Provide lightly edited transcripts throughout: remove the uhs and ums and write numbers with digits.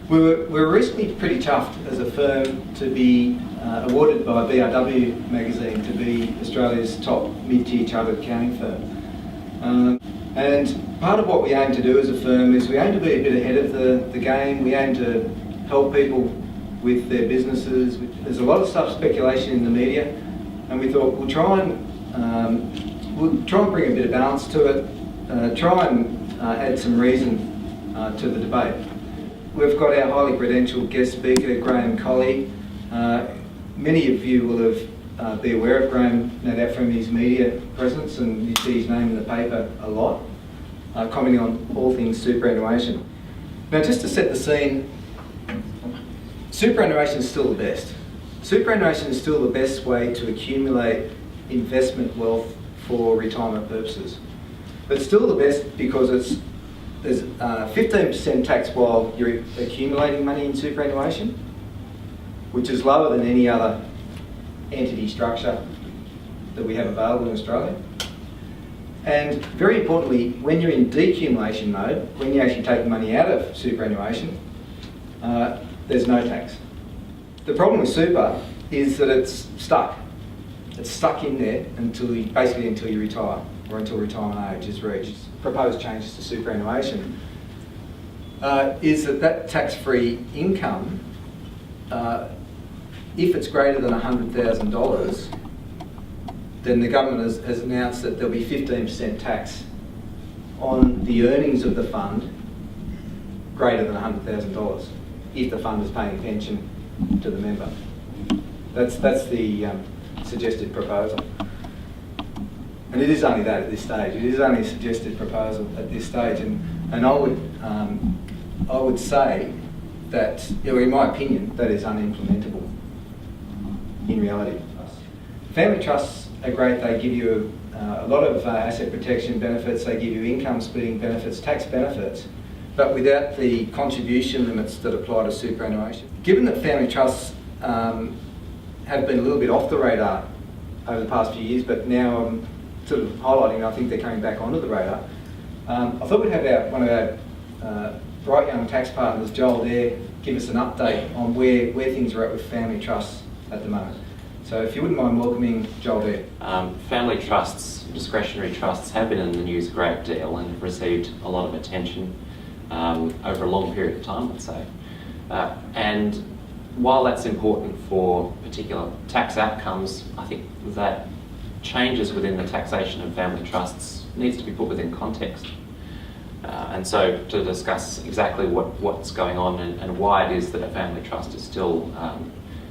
We were recently pretty chuffed as a firm to be awarded by BRW magazine to be Australia's top mid-tier chartered accounting firm. And part of what we aim to do as a firm is we aim to be a bit ahead of the game. We aim to help people with their businesses. There's a lot of stuff speculation in the media, and we thought we'll try and bring a bit of balance to it, try and add some reason to the debate. We've got our highly credentialed guest speaker, Graeme Colley. Many of you will have be aware of Graeme, no doubt from his media presence, and you see his name in the paper a lot, commenting on all things superannuation. Now, just to set the scene, superannuation is still the best. Superannuation is still the best way to accumulate investment wealth for retirement purposes. But it's still the best because there's 15% tax while you're accumulating money in superannuation, which is lower than any other entity structure that we have available in Australia. And very importantly, when you're in decumulation mode, when you actually take money out of superannuation, there's no tax. The problem with super is that it's stuck. It's stuck in there until you retire, or until retirement age is reached. Proposed changes to superannuation is that tax-free income, if it's greater than $100,000, then the government has announced that there'll be 15% tax on the earnings of the fund greater than $100,000 if the fund is paying a pension to the member. That's the suggested proposal. And it is only that at this stage. It is only a suggested proposal at this stage, and I would say that, in my opinion, that is unimplementable in reality. Family trusts are great. They give you a lot of asset protection benefits. They give you income splitting benefits, tax benefits, but without the contribution limits that apply to superannuation. Given that family trusts have been a little bit off the radar over the past few years, but now I'm sort of highlighting, I think they're coming back onto the radar. I thought we'd have one of our bright young tax partners, Judd, there, give us an update on where things are at with family trusts at the moment. So if you wouldn't mind welcoming Judd there. Family trusts, discretionary trusts, have been in the news a great deal and have received a lot of attention over a long period of time, let's say. And while that's important for particular tax outcomes, I think that changes within the taxation of family trusts needs to be put within context. And so to discuss exactly what's going on and why it is that a family trust is still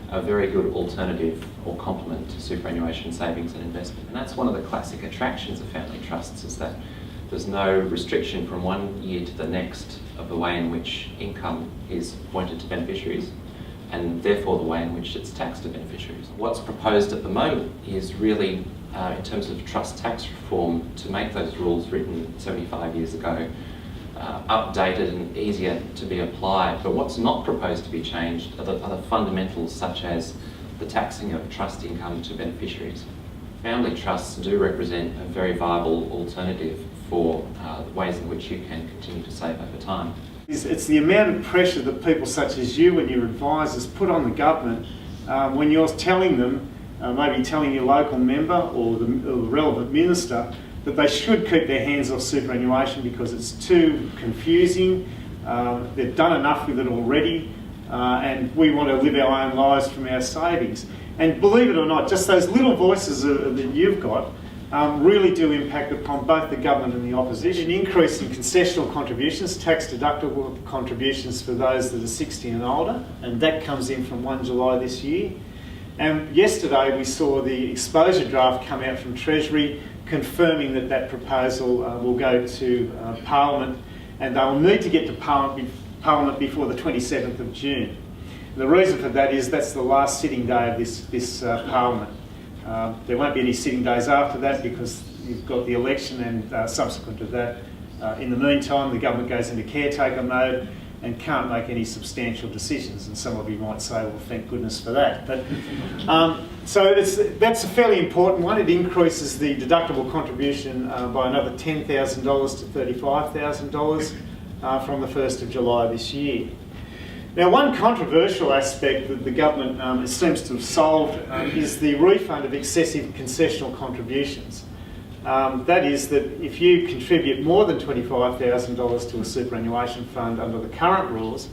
a very good alternative or complement to superannuation savings and investment. And that's one of the classic attractions of family trusts, is that there's no restriction from one year to the next of the way in which income is appointed to beneficiaries, and therefore the way in which it's taxed to beneficiaries. What's proposed at the moment is really, in terms of trust tax reform, to make those rules written 75 years ago updated and easier to be applied. But what's not proposed to be changed are the fundamentals, such as the taxing of trust income to beneficiaries. Family trusts do represent a very viable alternative for ways in which you can continue to save over time. It's the amount of pressure that people such as you and your advisors put on the government when you're telling them, maybe telling your local member or the relevant minister, that they should keep their hands off superannuation because it's too confusing. They've done enough with it already, and we want to live our own lives from our savings. And believe it or not, just those little voices that you've got really do impact upon both the government and the opposition. An increase in concessional contributions, tax deductible contributions for those that are 60 and older, and that comes in from 1 July this year. And yesterday we saw the exposure draft come out from Treasury confirming that proposal will go to Parliament, and they will need to get to Parliament before the 27th of June. The reason for that is that's the last sitting day of this Parliament. There won't be any sitting days after that because you've got the election, and subsequent to that, in the meantime, the government goes into caretaker mode and can't make any substantial decisions. And some of you might say, well, thank goodness for that. But so that's a fairly important one. It increases the deductible contribution by another $10,000 to $35,000 from the 1st of July this year. Now, one controversial aspect that the government seems to have solved is the refund of excessive concessional contributions. That is that if you contribute more than $25,000 to a superannuation fund under the current rules,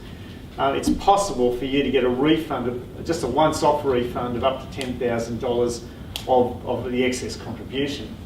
it's possible for you to get a refund, just a once-off refund of up to $10,000 of the excess contribution.